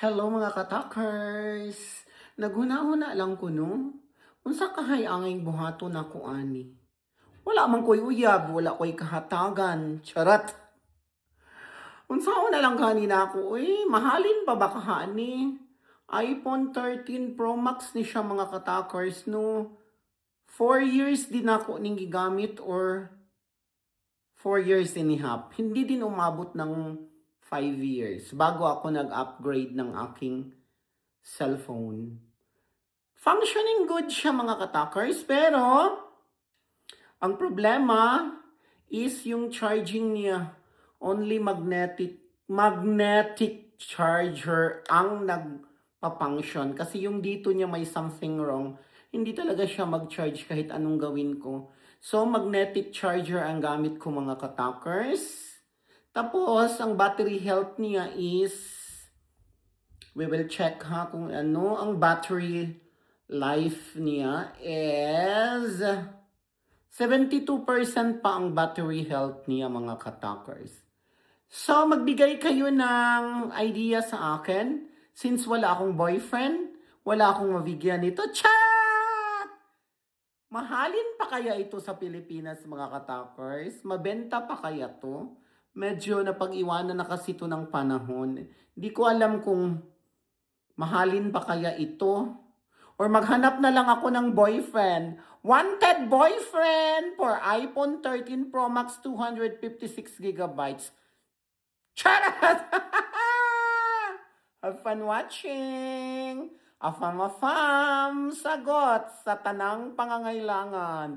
Hello mga katakers! Naghuna-huna lang ko no? Unsa kahay angay buhato na ko ani? Wala man ko'y uyab, wala ko'y kahatagan. Charat! Unsa na lang kanina ako, mahalin pa ba kahani? iPhone 13 Pro Max ni siya mga katakers no? 4 years din ako ning gigamit or 4 years and a half. Hindi din umabot ng 5 years bago ako nag-upgrade ng aking cellphone. Functioning good siya mga katakers, pero ang problema is yung charging niya. Only magnetic charger ang nagpa-function. Kasi yung dito niya may something wrong. Hindi talaga siya mag-charge kahit anong gawin ko. So, magnetic charger ang gamit ko mga katakers. Tapos, ang battery health niya is we will check ha kung ano ang battery life niya is 72% pa ang battery health niya mga katakers. So magbigay kayo ng idea sa akin since wala akong boyfriend, wala akong mabigyan nito. Chat! Mahalin pa kaya ito sa Pilipinas mga katakers? Mabenta pa kaya to? Medyo napag-iwanan na kasi ito ng panahon. Hindi ko alam kung mahalin pa kaya ito? Or maghanap na lang ako ng boyfriend. Wanted boyfriend for iPhone 13 Pro Max 256 gigabytes. Charat! Have fun watching! Afam-afam! Sagot sa tanang pangangailangan.